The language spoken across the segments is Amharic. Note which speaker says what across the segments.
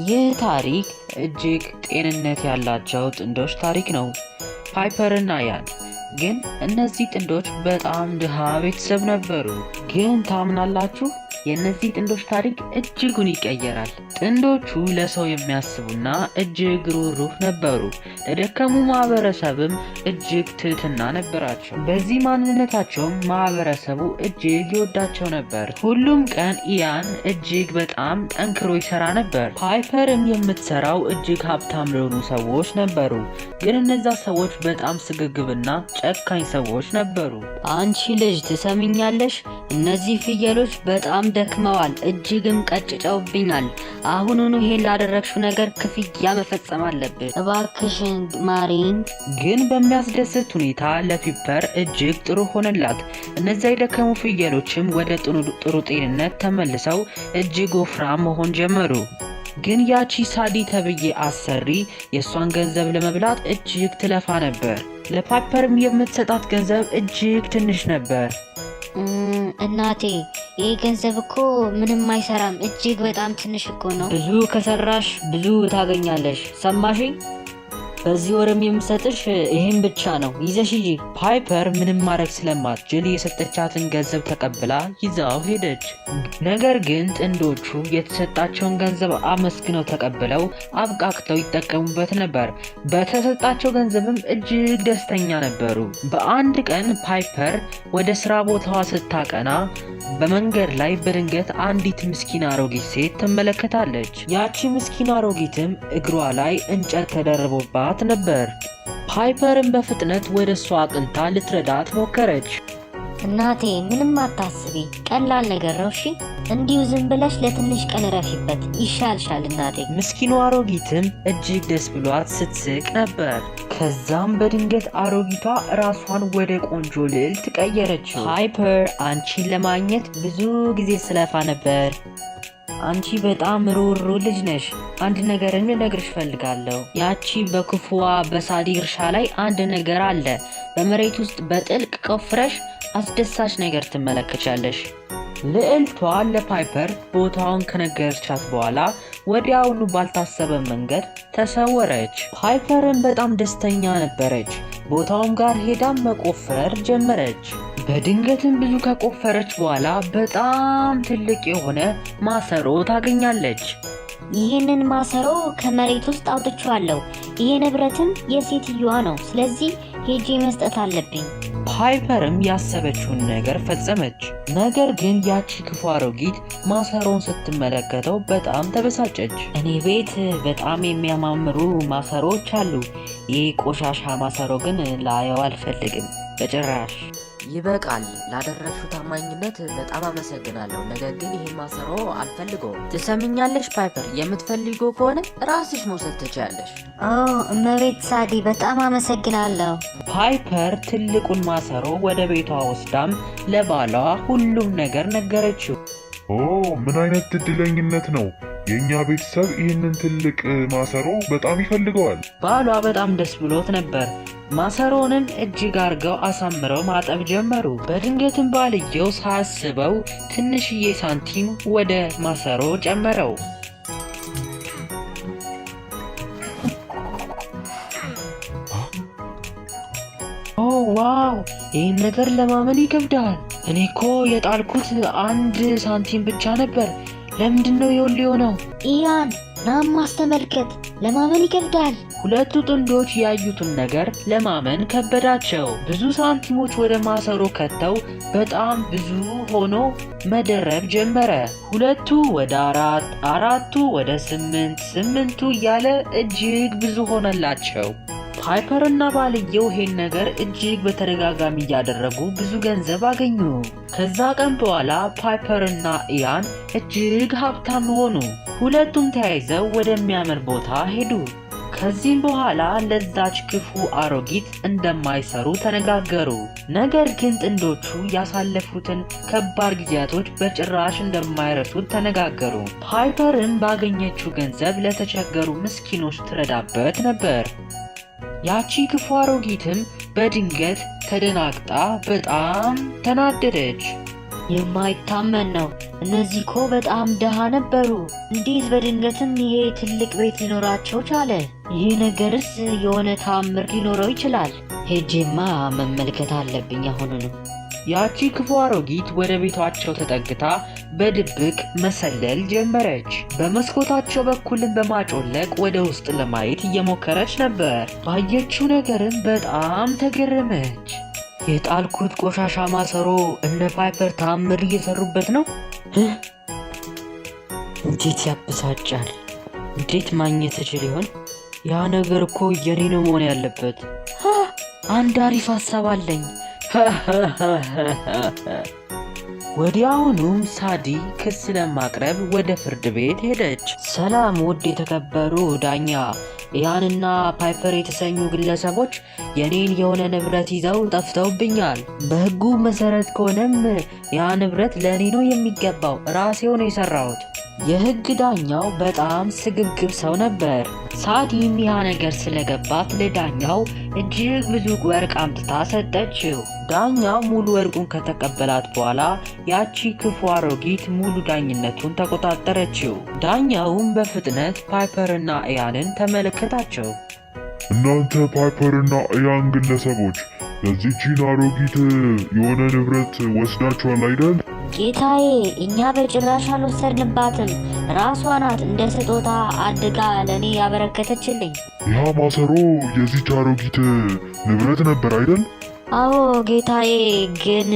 Speaker 1: ይህ ታሪክ እጅግ ጤንነት ያላቸው ጥንዶች ታሪክ ነው። ፓይፐር እና ኢያን። ግን እነዚህ ጥንዶች በጣም ድሃ ቤተሰብ ነበሩ። ግን ታምናላችሁ? የእነዚህ ጥንዶች ታሪክ እጅጉን ይቀየራል። ጥንዶቹ ለሰው የሚያስቡና እጅግ ሩህሩህ ነበሩ። ለደከሙ ማህበረሰብም እጅግ ትህትና ነበራቸው። በዚህ ማንነታቸውም ማህበረሰቡ እጅግ ይወዳቸው ነበር። ሁሉም ቀን ኢያን እጅግ በጣም ጠንክሮ ይሰራ ነበር። ፓይፐርም የምትሰራው እጅግ ሀብታም ለሆኑ ሰዎች ነበሩ። ግን እነዛ ሰዎች በጣም ስግብግብና ጨካኝ ሰዎች ነበሩ።
Speaker 2: አንቺ ልጅ ትሰሚኛለሽ? እነዚህ ፍየሎች በጣም ደክመዋል፣ እጅግም ቀጭጨውብኛል። አሁኑኑ ይሄን ላደረግሽው ነገር ክፍያ መፈጸም አለብሽ። እባክሽን ማሪን።
Speaker 1: ግን በሚያስደስት ሁኔታ ለፒፐር እጅግ ጥሩ ሆነላት። እነዚያ የደከሙ ፍየሎችም ወደ ጥሩ ጤንነት ተመልሰው እጅግ ወፍራም መሆን ጀመሩ። ግን ያቺ ሳዲ ተብዬ አሰሪ የእሷን ገንዘብ ለመብላት እጅግ ትለፋ ነበር። ለፓይፐርም የምትሰጣት ገንዘብ እጅግ ትንሽ ነበር።
Speaker 2: እናቴ፣ ይህ ገንዘብ እኮ ምንም አይሰራም፣ እጅግ በጣም ትንሽ እኮ ነው።
Speaker 3: ብዙ ከሰራሽ ብዙ ታገኛለሽ። ሰማሽኝ? በዚህ ወርም የምሰጥሽ ይህን ብቻ ነው፣ ይዘሽ ሂጂ።
Speaker 1: ፓይፐር ምንም ማድረግ ስለማትችል የሰጠቻትን ገንዘብ ተቀብላ ይዛው ሄደች። ነገር ግን ጥንዶቹ የተሰጣቸውን ገንዘብ አመስግነው ተቀብለው አብቃቅተው ይጠቀሙበት ነበር። በተሰጣቸው ገንዘብም እጅግ ደስተኛ ነበሩ። በአንድ ቀን ፓይፐር ወደ ስራ ቦታዋ ስታቀና በመንገድ ላይ በድንገት አንዲት ምስኪን አሮጊት ሴት ትመለከታለች። ያቺ ምስኪን አሮጊትም እግሯ ላይ እንጨት ተደርቦባት ነበር። ፓይፐርም በፍጥነት ወደ እሷ አቅንታ ልትረዳት ሞከረች።
Speaker 2: እናቴ፣ ምንም አታስቢ፣ ቀላል ነገር ነው። እሺ፣ እንዲሁ ዝም ብለሽ ለትንሽ ቀን ረፊበት ይሻልሻል እናቴ።
Speaker 1: ምስኪኑ አሮጊትም እጅግ ደስ ብሏት ስትስቅ ነበር። ከዛም በድንገት አሮጊቷ ራሷን ወደ ቆንጆ ልዕልት ቀየረች።
Speaker 3: ፓይፐር፣ አንቺን ለማግኘት ብዙ ጊዜ ስለፋ ነበር። አንቺ በጣም ሩሩ ልጅ ነሽ። አንድ ነገርን ልነግርሽ ፈልጋለሁ። ያቺ በክፉዋ በሳዲ እርሻ ላይ አንድ ነገር አለ። በመሬት ውስጥ በጥልቅ ቆፍረሽ አስደሳች ነገር ትመለከቻለሽ።
Speaker 1: ልዕልቷ ለፓይፐር ቦታውን ከነገረቻት በኋላ ወዲያውኑ ባልታሰበ መንገድ ተሰወረች። ፓይፐርን በጣም ደስተኛ ነበረች። ቦታውም ጋር ሄዳም መቆፈር ጀመረች። በድንገትም ብዙ ከቆፈረች በኋላ በጣም ትልቅ የሆነ ማሰሮ ታገኛለች።
Speaker 2: ይህንን ማሰሮ ከመሬት ውስጥ አውጥቼዋለሁ። ይህ ንብረትም የሴትዮዋ ነው። ስለዚህ ሄጄ መስጠት አለብኝ።
Speaker 1: ፓይፐርም ያሰበችውን ነገር ፈጸመች። ነገር ግን ያቺ ክፉ አሮጊት ማሰሮውን ስትመለከተው በጣም ተበሳጨች።
Speaker 3: እኔ ቤት በጣም የሚያማምሩ ማሰሮዎች አሉ። ይህ ቆሻሻ ማሰሮ ግን ላየው አልፈልግም በጭራሽ።
Speaker 4: ይበቃል። ላደረግሽው ታማኝነት በጣም አመሰግናለሁ። ነገር ግን ይህን ማሰሮ አልፈልገውም። ትሰምኛለሽ ፓይፐር? የምትፈልገው ከሆነ ራስሽ መውሰድ ትችያለሽ።
Speaker 2: እመቤት ሳዲ፣ በጣም አመሰግናለሁ።
Speaker 1: ፓይፐር ትልቁን ማሰሮ ወደ ቤቷ ወስዳም ለባሏ ሁሉም ነገር ነገረችው።
Speaker 5: ምን አይነት እድለኝነት ነው! የእኛ ቤተሰብ ይህንን ትልቅ ማሰሮ በጣም ይፈልገዋል።
Speaker 1: ባሏ በጣም ደስ ብሎት ነበር። ማሰሮንም እጅግ አርገው አሳምረው ማጠብ ጀመሩ። በድንገትም ባልየው ሳያስበው ትንሽዬ ሳንቲም ወደ ማሰሮ ጨመረው። ዋው! ይህን ነገር ለማመን ይከብዳል። እኔ እኮ የጣልኩት 1 ሳንቲም ብቻ ነበር። ለምንድነው የሁሉ የሆነው?
Speaker 2: ኢያን፣ ናም ማስተመልከት፣ ለማመን ይከብዳል።
Speaker 1: ሁለቱ ጥንዶች ያዩትን ነገር ለማመን ከበዳቸው። ብዙ ሳንቲሞች ወደ ማሰሮ ከተው በጣም ብዙ ሆኖ መደረብ ጀመረ። 2 ወደ 4፣ 4 ወደ 8፣ 8ቱ እያለ እጅግ ብዙ ሆነላቸው። ፓይፐር እና ባልየው ይሄን ነገር እጅግ በተደጋጋሚ እያደረጉ ብዙ ገንዘብ አገኙ። ከዛ ቀን በኋላ ፓይፐር እና ኢያን እጅግ ሀብታም ሆኑ። ሁለቱም ተያይዘው ወደሚያምር ቦታ ሄዱ። ከዚህም በኋላ ለዛች ክፉ አሮጊት እንደማይሰሩ ተነጋገሩ። ነገር ግን ጥንዶቹ ያሳለፉትን ከባድ ጊዜያቶች በጭራሽ እንደማይረሱት ተነጋገሩ። ፓይፐርም ባገኘችው ገንዘብ ለተቸገሩ ምስኪኖች ትረዳበት ነበር። ያቺ ክፉ አሮጊትም በድንገት ተደናግጣ በጣም ተናደደች።
Speaker 2: የማይታመን ነው። እነዚህ እኮ በጣም ደሃ ነበሩ። እንዴት በድንገትም ይሄ ትልቅ ቤት ሊኖራቸው ቻለ? ይህ ነገርስ የሆነ ተአምር ሊኖረው ይችላል። ሄጄማ መመልከት አለብኝ አሁኑኑ።
Speaker 1: ያቺ ክፉ አሮጊት ወደ ቤታቸው ተጠግታ በድብቅ መሰለል ጀመረች። በመስኮታቸው በኩልም በማጮለቅ ወደ ውስጥ ለማየት እየሞከረች ነበር። ባየችው ነገርም በጣም ተገረመች።
Speaker 3: የጣልኩት ቆሻሻ ማሰሮ እነ ፓይፐር ተአምር እየሰሩበት ነው። እንዴት ያበሳጫል! እንዴት ማግኘት እችል ይሆን? ያ ነገር እኮ የኔ ነው መሆን ያለበት። አንድ አሪፍ ሀሳብ አለኝ።
Speaker 1: ወዲያውኑም ሳዲ ክስ ለማቅረብ ወደ ፍርድ ቤት ሄደች።
Speaker 3: ሰላም ውድ የተከበሩ ዳኛ፣ ኢያንና ፓይፐር የተሰኙ ግለሰቦች የኔን የሆነ ንብረት ይዘው ጠፍተውብኛል። በሕጉ መሰረት ከሆነም ያ ንብረት ለእኔ ነው የሚገባው። ራሴው ነው የሰራሁት። የሕግ ዳኛው በጣም ስግብግብ ሰው ነበር። ሳዲም ያ ነገር ስለገባት ለዳኛው እጅግ ብዙ ወርቅ አምጥታ ሰጠችው። ዳኛው ሙሉ ወርቁን ከተቀበላት በኋላ ያቺ ክፉ አሮጊት ሙሉ ዳኝነቱን ተቆጣጠረችው። ዳኛውም በፍጥነት ፓይፐርና ኢያንን ተመለከታቸው።
Speaker 5: እናንተ ፓይፐርና ኢያን ግለሰቦች ለዚህችን አሮጊት የሆነ ንብረት ወስዳችኋል አይደል?
Speaker 2: ጌታዬ፣ እኛ በጭራሽ አልወሰድንባትም። ራሷ ናት እንደ ስጦታ አድጋ ለእኔ ያበረከተችልኝ።
Speaker 5: ያ ማሰሮ የዚች አሮጊት ንብረት ነበር አይደል?
Speaker 2: አዎ ጌታዬ። ግን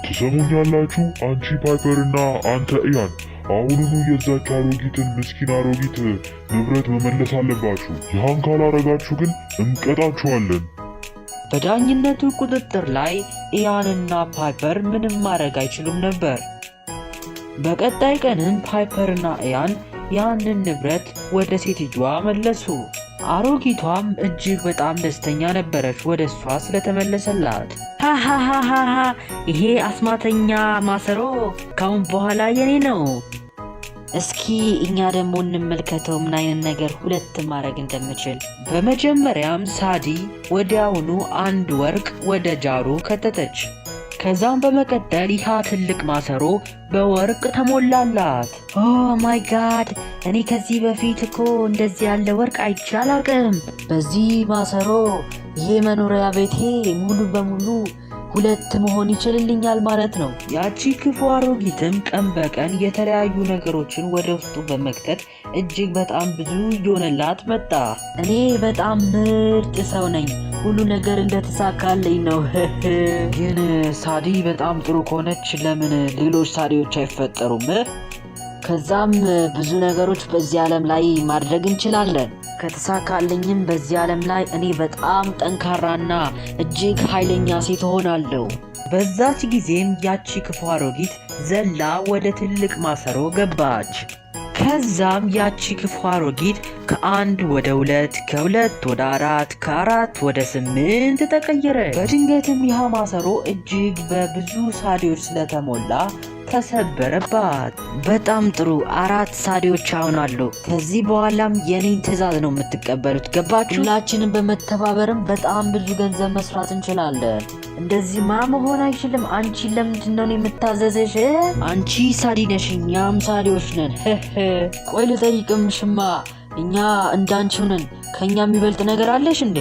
Speaker 5: ትሰሙኛላችሁ? አንቺ ፓይፐርና አንተ ኢያን አሁኑኑ የዛች አሮጊትን ምስኪን አሮጊት ንብረት መመለስ አለባችሁ። ያን ካላረጋችሁ ግን እንቀጣችኋለን።
Speaker 1: በዳኝነቱ ቁጥጥር ላይ ኢያንና ፓይፐር ምንም ማድረግ አይችሉም ነበር። በቀጣይ ቀንም ፓይፐርና ኢያን ያንን ንብረት ወደ ሴትዮዋ መለሱ። አሮጊቷም እጅግ በጣም ደስተኛ ነበረች ወደ እሷ ስለተመለሰላት።
Speaker 3: ሃሃሃሃ ይሄ አስማተኛ ማሰሮ ካሁን በኋላ የኔ ነው። እስኪ እኛ ደግሞ እንመልከተው ምን አይነት ነገር ሁለት ማድረግ እንደምችል።
Speaker 1: በመጀመሪያም ሳዲ ወዲያውኑ አንድ ወርቅ ወደ ጃሩ ከተተች። ከዛም በመቀጠል ይህ ትልቅ ማሰሮ በወርቅ ተሞላላት።
Speaker 3: ኦ ማይ ጋድ! እኔ ከዚህ በፊት እኮ እንደዚህ ያለ ወርቅ አይቼ አላውቅም። በዚህ ማሰሮ ይሄ መኖሪያ ቤቴ ሙሉ በሙሉ ሁለት መሆን ይችልልኛል ማለት ነው።
Speaker 1: ያቺ ክፉ አሮጊትም ቀን በቀን የተለያዩ ነገሮችን ወደ ውስጡ በመክተት እጅግ በጣም ብዙ እየሆነላት መጣ።
Speaker 3: እኔ በጣም ምርጥ ሰው ነኝ። ሁሉ ነገር እንደተሳካልኝ ነው።
Speaker 1: ግን ሳዲ በጣም ጥሩ ከሆነች ለምን ሌሎች ሳዲዎች አይፈጠሩም?
Speaker 3: ከዛም ብዙ ነገሮች በዚህ ዓለም ላይ ማድረግ እንችላለን። ከተሳካልኝም በዚህ ዓለም ላይ እኔ በጣም ጠንካራና እጅግ ኃይለኛ ሴት ሆናለሁ።
Speaker 1: በዛች ጊዜም ያቺ ክፉ አሮጊት ዘላ ወደ ትልቅ ማሰሮ ገባች። ከዛም ያቺ ክፉ አሮጊት ከ1 ወደ 2 ከ2 ወደ 4 ከ4 ወደ 8 ተቀየረች። በድንገትም ይህ ማሰሮ እጅግ በብዙ ሳዲዎች ስለተሞላ ተሰበረባት።
Speaker 3: በጣም ጥሩ 4 ሳዲዎች አሁን አሉ። ከዚህ በኋላም የኔን ትዕዛዝ ነው የምትቀበሉት። ገባችሁ? ሁላችንም በመተባበርም በጣም ብዙ ገንዘብ መስራት እንችላለን። እንደዚህማ መሆን አይችልም። አንቺ ለምንድን ነው የምታዘዘሽ? አንቺ ሳዲ ነሽ፣ እኛም ሳዲዎች ነን። ቆይ ልጠይቅምሽማ፣ እኛ እንዳንቺው ነን። ከኛ የሚበልጥ ነገር አለሽ እንዴ?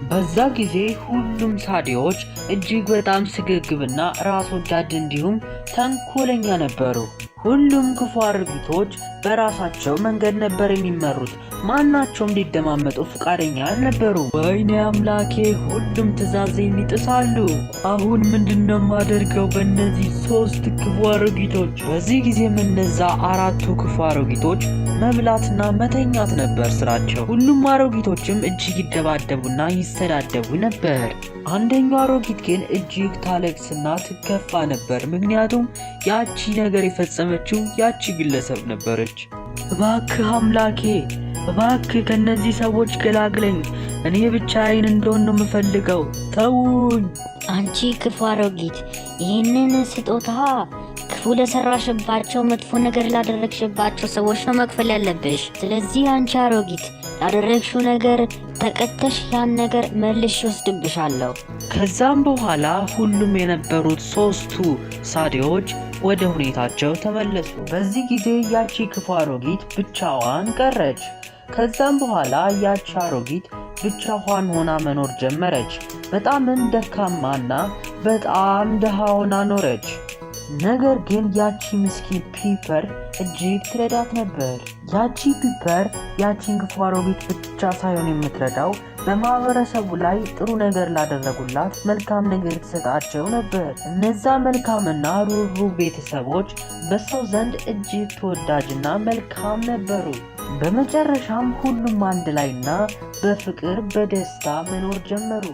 Speaker 1: በዛ ጊዜ ሁሉም ሳዲዎች እጅግ በጣም ስግብግብና ራስ ወዳድ እንዲሁም ተንኮለኛ ነበሩ። ሁሉም ክፉ አሮጊቶች በራሳቸው መንገድ ነበር የሚመሩት። ማናቸውም ሊደማመጡ ፈቃደኛ አልነበሩ። ወይኔ አምላኬ፣ ሁሉም ትዕዛዜን ይጥሳሉ። አሁን ምንድነው የማደርገው በእነዚህ 3 ክፉ አሮጊቶች? በዚህ ጊዜም እነዛ 4ቱ ክፉ አሮጊቶች መብላትና መተኛት ነበር ስራቸው። ሁሉም አሮጊቶችም እጅግ ይደባደቡና ይሰዳደቡ ነበር። አንደኛው አሮጊት ግን እጅግ ታለቅስና ትከፋ ነበር። ምክንያቱም ያቺ ነገር የፈጸመችው ያቺ ግለሰብ ነበረች። እባክህ አምላኬ፣ እባክህ ከነዚህ ሰዎች ገላግለኝ። እኔ ብቻዬን እንደሆን ነው የምፈልገው። ተውኝ።
Speaker 2: አንቺ ክፉ አሮጊት፣ ይህንን ስጦታ ክፉ ለሰራሽባቸው፣ መጥፎ ነገር ላደረግሽባቸው ሰዎች ነው መክፈል ያለብሽ። ስለዚህ አንቺ አሮጊት ያደረግሽው ነገር ተቀተሽ ያን ነገር መልሽ ወስድብሻለሁ።
Speaker 3: ከዛም በኋላ ሁሉም የነበሩት 3ቱ ሳዲዎች ወደ ሁኔታቸው ተመለሱ። በዚህ ጊዜ ያቺ ክፉ አሮጊት ብቻዋን ቀረች። ከዛም በኋላ ያቺ አሮጊት ብቻዋን ሆና መኖር ጀመረች። በጣምም ደካማና በጣም ደሃ ሆና ኖረች። ነገር ግን ያቺ ምስኪን ፒፐር እጅግ ትረዳት ነበር። ያቺ ፒፐር ያቺን ክፉ አሮጊት ብቻ ሳይሆን የምትረዳው በማህበረሰቡ ላይ ጥሩ ነገር ላደረጉላት መልካም ነገር ትሰጣቸው ነበር። እነዛ መልካምና ሩህሩህ ቤተሰቦች በሰው ዘንድ እጅግ ተወዳጅና መልካም ነበሩ። በመጨረሻም ሁሉም አንድ ላይና በፍቅር በደስታ መኖር ጀመሩ።